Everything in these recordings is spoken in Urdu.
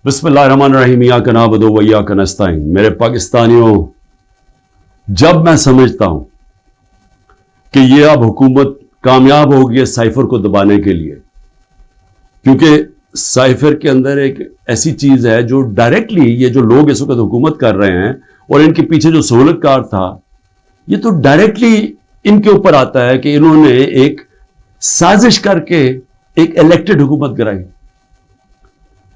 بسم اللہ الرحمن الرحیم ایاک نعبد و ایاک نستعین۔ میرے پاکستانیوں، جب میں سمجھتا ہوں کہ یہ اب حکومت کامیاب ہوگی ہے سائفر کو دبانے کے لیے، کیونکہ سائفر کے اندر ایک ایسی چیز ہے جو ڈائریکٹلی یہ جو لوگ اس وقت حکومت کر رہے ہیں اور ان کے پیچھے جو سہولت کار تھا، یہ تو ڈائریکٹلی ان کے اوپر آتا ہے کہ انہوں نے ایک سازش کر کے ایک الیکٹڈ حکومت کرائی،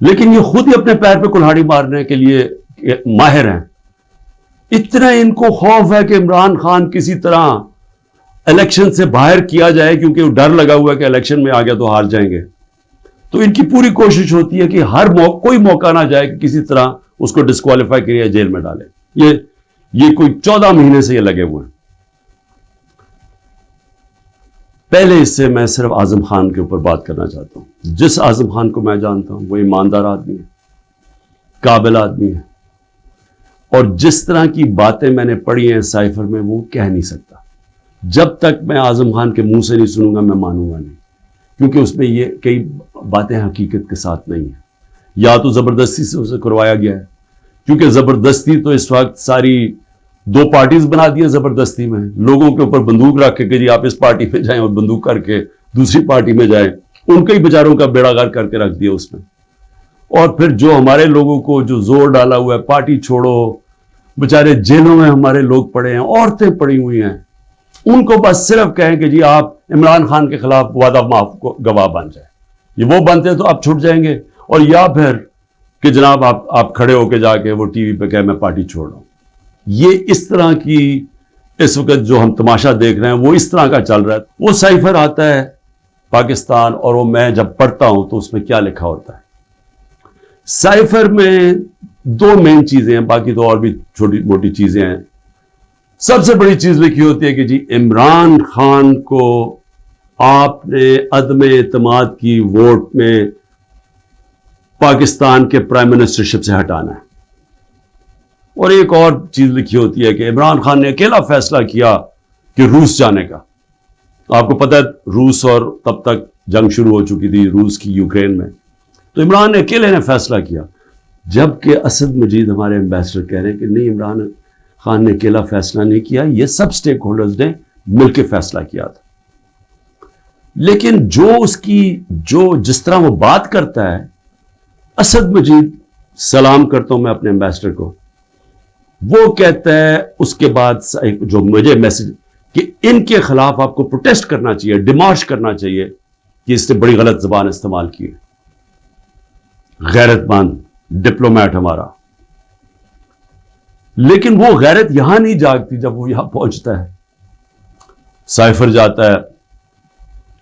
لیکن یہ خود ہی اپنے پیر پہ کلہاڑی مارنے کے لیے ماہر ہیں۔ اتنا ان کو خوف ہے کہ عمران خان کسی طرح الیکشن سے باہر کیا جائے، کیونکہ ڈر لگا ہوا ہے کہ الیکشن میں آ گیا تو ہار جائیں گے، تو ان کی پوری کوشش ہوتی ہے کہ ہر کوئی موقع نہ جائے کہ کسی طرح اس کو ڈسکوالیفائی کرے یا جیل میں ڈالے۔ یہ کوئی 14 مہینے سے یہ لگے ہوئے ہیں۔ پہلے اس سے میں صرف اعظم خان کے اوپر بات کرنا چاہتا ہوں۔ جس اعظم خان کو میں جانتا ہوں وہ ایماندار آدمی ہے، قابل آدمی ہے، اور جس طرح کی باتیں میں نے پڑھی ہیں سائفر میں وہ کہہ نہیں سکتا۔ جب تک میں اعظم خان کے منہ سے نہیں سنوں گا میں مانوں گا نہیں، کیونکہ اس میں یہ کئی باتیں حقیقت کے ساتھ نہیں ہیں، یا تو زبردستی سے اسے کروایا گیا ہے، کیونکہ زبردستی تو اس وقت ساری 2 پارٹیز بنا دی ہیں زبردستی میں، لوگوں کے اوپر بندوق رکھ کے کہ جی آپ اس پارٹی پہ جائیں اور بندوق کر کے دوسری پارٹی میں جائیں، ان کے ہی بیچاروں کا بیڑا غرق کر کے رکھ دیا اس میں۔ اور پھر جو ہمارے لوگوں کو جو زور ڈالا ہوا ہے پارٹی چھوڑو، بیچارے جیلوں میں ہمارے لوگ پڑے ہیں، عورتیں پڑی ہوئی ہیں، ان کو بس صرف کہیں کہ جی آپ عمران خان کے خلاف وعدہ معاف گواہ بن جائیں، یہ وہ بنتے ہیں تو آپ چھوٹ جائیں گے، اور یا پھر کہ جناب آپ کھڑے ہو کے جا کے وہ ٹی وی پہ کہیں میں پارٹی چھوڑ رہا ہوں۔ یہ اس طرح کی اس وقت جو ہم تماشا دیکھ رہے ہیں وہ اس طرح کا چل رہا ہے۔ وہ سائفر آتا ہے پاکستان، اور وہ میں جب پڑھتا ہوں تو اس میں کیا لکھا ہوتا ہے۔ سائفر میں 2 مین چیزیں ہیں، باقی تو اور بھی چھوٹی موٹی چیزیں ہیں۔ سب سے بڑی چیز لکھی ہوتی ہے کہ جی عمران خان کو آپ نے عدم اعتماد کی ووٹ میں پاکستان کے پرائم منسٹرشپ سے ہٹانا ہے، اور ایک اور چیز لکھی ہوتی ہے کہ عمران خان نے اکیلا فیصلہ کیا کہ روس جانے کا۔ آپ کو پتہ ہے روس، اور تب تک جنگ شروع ہو چکی تھی روس کی یوکرین میں، تو عمران نے اکیلے نے فیصلہ کیا، جبکہ اسد مجید ہمارے ایمبیسڈر کہہ رہے ہیں کہ نہیں، عمران خان نے اکیلا فیصلہ نہیں کیا، یہ سب سٹیک ہولڈرز نے مل کے فیصلہ کیا تھا۔ لیکن جس طرح وہ بات کرتا ہے، اسد مجید، سلام کرتا ہوں میں اپنے ایمبیسڈر کو، وہ کہتا ہے اس کے بعد جو مجھے میسج کہ ان کے خلاف آپ کو پروٹیسٹ کرنا چاہیے، ڈیمارش کرنا چاہیے کہ اس نے بڑی غلط زبان استعمال کی ہے۔ غیرت مند ڈپلومیٹ ہمارا، لیکن وہ غیرت یہاں نہیں جاگتی جب وہ یہاں پہنچتا ہے۔ سائفر جاتا ہے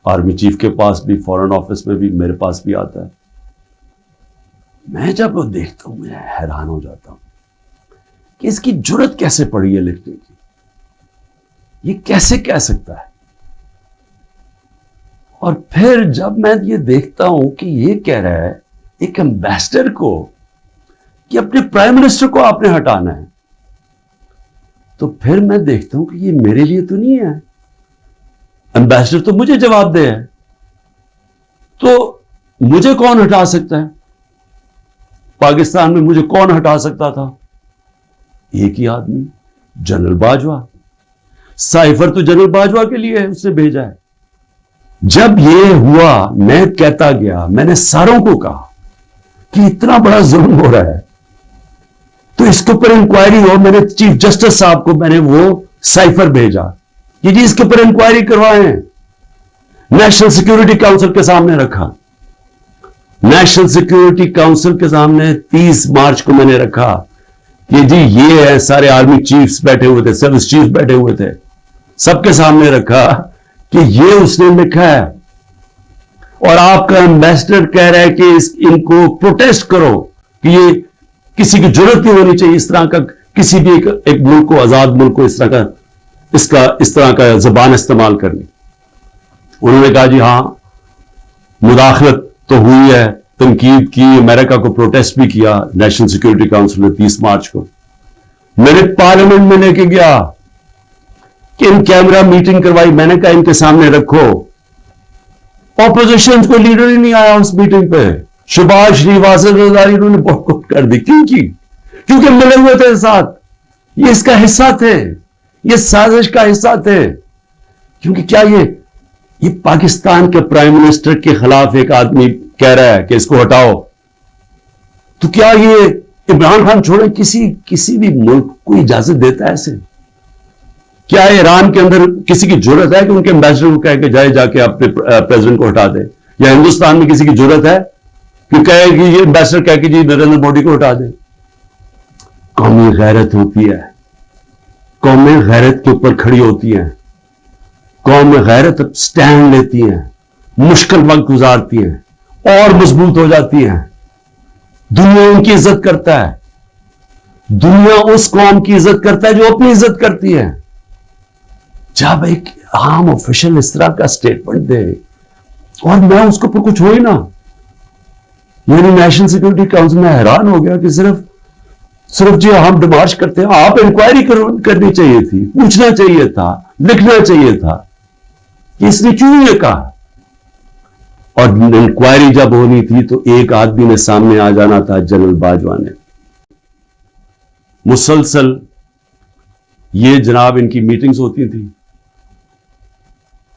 آرمی چیف کے پاس بھی، فورن آفس میں بھی، میرے پاس بھی آتا ہے۔ میں جب وہ دیکھتا ہوں میں حیران ہو جاتا ہوں کہ اس کی جرت کیسے پڑی ہے لکھنے کی، یہ کیسے کہہ سکتا ہے۔ اور پھر جب میں یہ دیکھتا ہوں کہ یہ کہہ رہا ہے ایک ایمبیسڈر کو کہ اپنے پرائم منسٹر کو آپ نے ہٹانا ہے، تو پھر میں دیکھتا ہوں کہ یہ میرے لیے تو نہیں ہے، ایمبیسڈر تو مجھے جواب دے ہے، تو مجھے کون ہٹا سکتا ہے؟ پاکستان میں مجھے کون ہٹا سکتا تھا؟ ایک ہی آدمی، جنرل باجوہ۔ سائفر تو جنرل باجوہ کے لیے اس نے بھیجا ہے۔ جب یہ ہوا میں کہتا گیا، میں نے ساروں کو کہا کہ اتنا بڑا ظلم ہو رہا ہے تو اس کے اوپر انکوائری ہو۔ میں نے چیف جسٹس صاحب کو میں نے وہ سائفر بھیجا کہ جی اس کے اوپر انکوائری کروائیں، نیشنل سیکیورٹی کاؤنسل کے سامنے رکھا۔ نیشنل سیکیورٹی کاؤنسل کے سامنے 30 مارچ کو میں نے رکھا کہ جی یہ ہے، سارے آرمی چیفز بیٹھے ہوئے تھے، سروس چیفز بیٹھے ہوئے تھے، سب کے سامنے رکھا کہ یہ اس نے لکھا ہے، اور آپ کا ایمبیسڈر کہہ رہا ہے کہ ان کو پروٹیسٹ کرو کہ یہ کسی کی ضرورت نہیں ہونی چاہیے اس طرح کا، کسی بھی ایک ملک کو، آزاد ملک کو اس طرح کا زبان استعمال کرنی۔ انہوں نے کہا جی ہاں مداخلت تو ہوئی ہے، تنقید کی، امریکہ کو پروٹیسٹ بھی کیا نیشنل سیکیورٹی کاؤنسل نے 30 مارچ کو۔ میں نے پارلیمنٹ میں لے کے گیا کہ ان کیمرہ میٹنگ کروائی، میں نے کہا ان کے سامنے رکھو۔ اپوزیشن کوئی لیڈر ہی نہیں آیا اس میٹنگ پہ، شہباز شریف، آصف زرداری انہوں نے بوائکاٹ کر دی. کیوں کی؟ کیونکہ ملے ہوئے تھے ساتھ. یہ اس کا حصہ تھے، یہ سازش کا حصہ تھے. کیونکہ کیا یہ پاکستان کے پرائم منسٹر کے خلاف ایک آدمی کہہ رہا ہے کہ اس کو ہٹاؤ، تو کیا یہ عمران خان چھوڑے کسی بھی ملک کو اجازت دیتا ہے ایسے؟ کیا ایران کے اندر کسی کی جرت ہے کہ ان کے امبیسڈر کو کہے کہ جا کے اپنے پریزیڈنٹ کو ہٹا دے؟ یا ہندوستان میں کسی کی جرت ہے کہ کہے کہ یہ امبیسڈر کہہ کہ جی نریندر مودی کو ہٹا دے؟ قومی غیرت ہوتی ہے، قومیں غیرت کے اوپر کھڑی ہوتی ہیں، قوم غیرت سٹینڈ لیتی ہیں، مشکل وقت گزارتی ہیں اور مضبوط ہو جاتی ہیں. دنیا ان کی عزت کرتا ہے، دنیا اس قوم کی عزت کرتا ہے جو اپنی عزت کرتی ہے. جب ایک عام آفیشل اس طرح کا سٹیٹمنٹ دے اور میں اس کو کچھ ہوئی نا، یعنی نیشنل سیکورٹی کاؤنسل میں حیران ہو گیا کہ صرف جی ہم ڈیمارش کرتے ہیں. آپ انکوائری کرنی چاہیے تھی، پوچھنا چاہیے تھا، لکھنا چاہیے تھا کہ اس نے کیوں یہ کہا. اور انکوائری جب ہونی تھی تو ایک آدمی نے سامنے آ جانا تھا، جنرل باجوہ نے. مسلسل یہ جناب ان کی میٹنگز ہوتی تھی،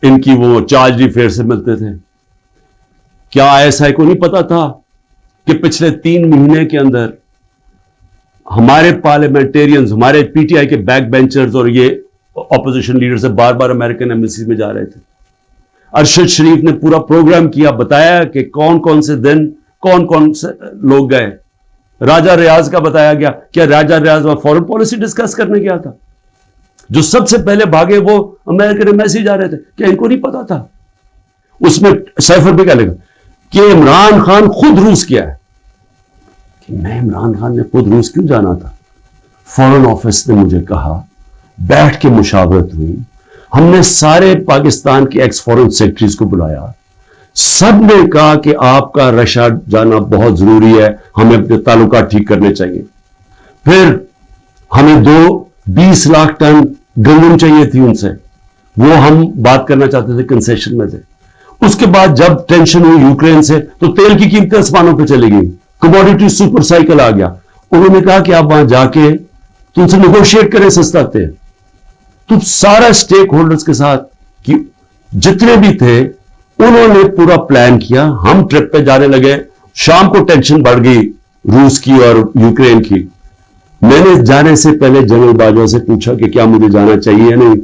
ان کی وہ چارج افیئر سے ملتے تھے. کیا ایسا ہے کو نہیں پتا تھا کہ پچھلے 3 مہینے کے اندر ہمارے پارلیمنٹیرینز، ہمارے پی ٹی آئی کے بیک بینچرز اور یہ اپوزیشن لیڈر سے بار بار امریکن ایمبیسی میں جا رہے تھے. ارشد شریف نے پورا پروگرام کیا، بتایا کہ کون کون سے دن کون سے لوگ گئے. راجہ ریاض کا بتایا گیا. کیا راجہ ریاض وہاں فورن پالیسی ڈسکس کرنے گیا تھا؟ جو سب سے پہلے بھاگے وہ امریکن ایمبیسی جا رہے تھے. کیا ان کو نہیں پتا تھا؟ اس میں سیفر بھی کہہ لے گا کہ عمران خان خود روس کیا ہے. کہ میں عمران خان نے خود روس کیوں جانا تھا؟ فورن آفس نے مجھے کہا، بیٹھ کے مشاورت ہوئی، ہم نے سارے پاکستان کے ایکس فورن سیکرٹریز کو بلایا، سب نے کہا کہ آپ کا رشیا جانا بہت ضروری ہے، ہمیں اپنے تعلقات ٹھیک کرنے چاہیے. پھر ہمیں 20 لاکھ ٹن گندم چاہیے تھی ان سے، وہ ہم بات کرنا چاہتے تھے، کنسیشن میں تھے. اس کے بعد جب ٹینشن ہوئی یوکرین سے تو تیل کی قیمتیں آسمانوں پہ چلی گئی، کموڈیٹی سپر سائیکل آ گیا. انہوں نے کہا کہ آپ وہاں جا کے تو ان سے نیگوشیٹ کریں سستا تیل. تو سارا سٹیک ہولڈرز کے ساتھ کہ جتنے بھی تھے انہوں نے پورا پلان کیا. ہم ٹرپ پہ جانے لگے، شام کو ٹینشن بڑھ گئی روس کی اور یوکرین کی. میں نے جانے سے پہلے جنرل باجوہ سے پوچھا کہ کیا مجھے جانا چاہیے یا نہیں.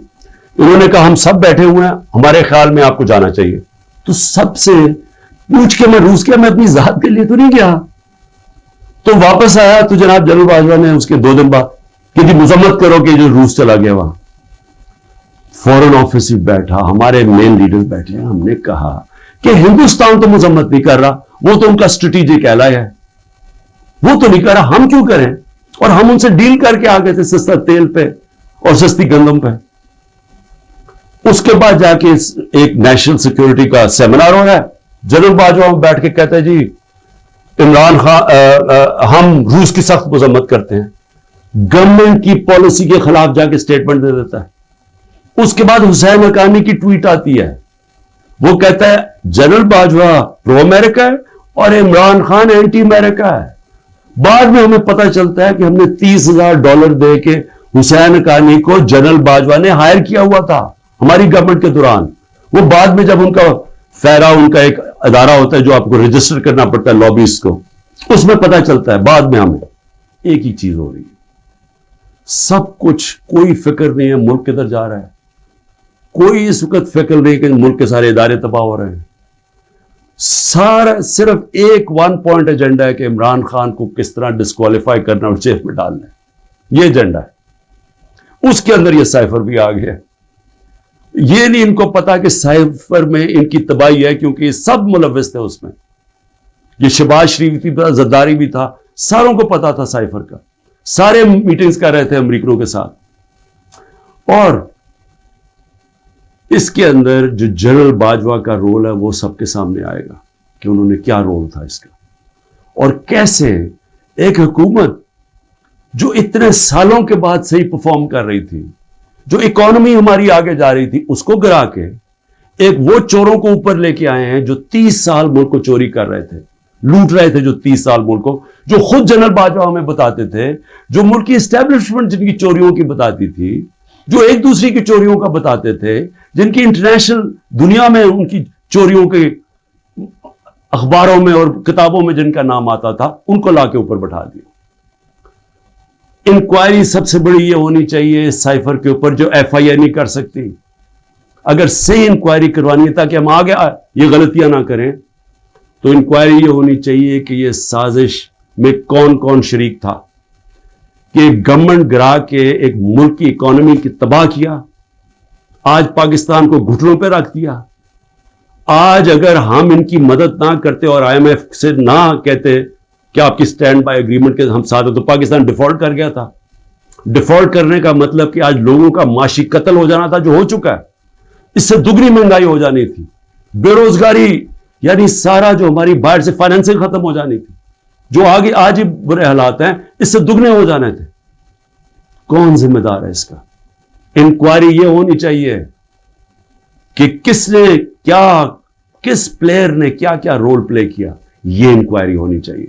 انہوں نے کہا ہم سب بیٹھے ہوئے ہیں، ہمارے خیال میں آپ کو جانا چاہیے. تو سب سے پوچھ کے میں روس گیا، میں اپنی ذات کے لیے تو نہیں گیا. تو واپس آیا تو جناب جنرل باجوہ نے اس کے 2 دن بعد کہ جی مذمت کرو کہ جو روس چلا گیا وہاں. فورن آفس ہی بیٹھا، ہمارے مین لیڈر بیٹھے ہیں. ہم نے کہا کہ ہندوستان تو مذمت نہیں کر رہا، وہ تو ان کا اسٹریٹجک ایلائی ہے، وہ تو نہیں کر رہا، ہم کیوں کریں؟ اور ہم ان سے ڈیل کر کے آ گئے تھے سستا تیل پہ اور سستی گندم پہ. اس کے بعد جا کے ایک نیشنل سیکورٹی کا سیمینار ہو رہا ہے. جنرل باجوہ بیٹھ کے کہتا ہے جی عمران خان ہم روس کی سخت مذمت کرتے ہیں. گورنمنٹ کی پالیسی کے خلاف جا کے اسٹیٹمنٹ دے دیتا ہے. اس کے بعد حسین حقانی کی ٹویٹ آتی ہے، وہ کہتا ہے جنرل باجوہ پرو امریکہ ہے اور عمران خان اینٹی امریکہ ہے. بعد میں ہمیں پتہ چلتا ہے کہ ہم نے $30,000 دے کے حسین حقانی کو جنرل باجوہ نے ہائر کیا ہوا تھا ہماری گورنمنٹ کے دوران. وہ بعد میں جب ان کا فیرا، ان کا ایک ادارہ ہوتا ہے جو آپ کو رجسٹر کرنا پڑتا ہے لابیز کو، اس میں پتہ چلتا ہے. بعد میں ہمیں ایک ہی چیز ہو رہی ہے، سب کچھ، کوئی فکر نہیں ہے ملک کدھر جا رہا ہے، کوئی اس وقت فکر نہیں کہ ملک کے سارے ادارے تباہ ہو رہے ہیں. سارا صرف ایک 1 پوائنٹ ایجنڈا ہے کہ عمران خان کو کس طرح ڈسکوالیفائی کرنا اور جیل میں ڈالنا ہے. یہ ایجنڈا ہے. اس کے اندر یہ سائفر بھی آ گیا. یہ نہیں ان کو پتا کہ سائفر میں ان کی تباہی ہے، کیونکہ یہ سب ملوث تھے اس میں. یہ شہباز شریف بھی تھا، زرداری بھی تھا، ساروں کو پتا تھا سائفر کا. سارے میٹنگز کر رہے تھے امریکنوں کے ساتھ. اور اس کے اندر جو جنرل باجوہ کا رول ہے وہ سب کے سامنے آئے گا کہ انہوں نے کیا رول تھا اس کا، اور کیسے ایک حکومت جو اتنے سالوں کے بعد صحیح پرفارم کر رہی تھی، جو اکانومی ہماری آگے جا رہی تھی، اس کو گرا کے ایک وہ چوروں کو اوپر لے کے آئے ہیں جو 30 سال ملک کو چوری کر رہے تھے، لوٹ رہے تھے جو 30 سال ملک کو, جو خود جنرل باجوہ ہمیں بتاتے تھے, جو ملک کی اسٹیبلشمنٹ جن کی چوریوں کی بتاتی تھی, جو ایک دوسری کی چوریوں کا بتاتے تھے, جن کی انٹرنیشنل دنیا میں ان کی چوریوں کے اخباروں میں اور کتابوں میں جن کا نام آتا تھا, ان کو لا کے اوپر بٹھا دیا. انکوائری سب سے بڑی یہ ہونی چاہیے سائفر کے اوپر, جو ایف آئی آر نہیں کر سکتی. اگر صحیح انکوائری کروانی ہے تاکہ ہم آگے یہ غلطیاں نہ کریں, تو انکوائری یہ ہونی چاہیے کہ یہ سازش میں کون کون شریک تھا, کہ گورنمنٹ گرا کے ایک ملک کی اکانومی کی تباہ کیا, آج پاکستان کو گھٹنوں پہ رکھ دیا. آج اگر ہم ان کی مدد نہ کرتے اور آئی ایم ایف سے نہ کہتے کہ آپ کی سٹینڈ بائی اگریمنٹ کے ہم ساتھ ہیں, تو پاکستان ڈیفالٹ کر گیا تھا. ڈیفالٹ کرنے کا مطلب کہ آج لوگوں کا معاشی قتل ہو جانا تھا, جو ہو چکا ہے. اس سے دگنی مہنگائی ہو جانی تھی, بے روزگاری یعنی سارا جو ہماری باہر سے فائنینسنگ ختم ہو جانی تھی, جو آگے آج ہی برے حالات ہیں اس سے دگنے ہو جانے تھے. کون ذمہ دار ہے اس کا؟ انکوائری یہ ہونی چاہیے کہ کس نے کیا, کس پلیئر نے کیا کیا رول پلے کیا, یہ انکوائری ہونی چاہیے.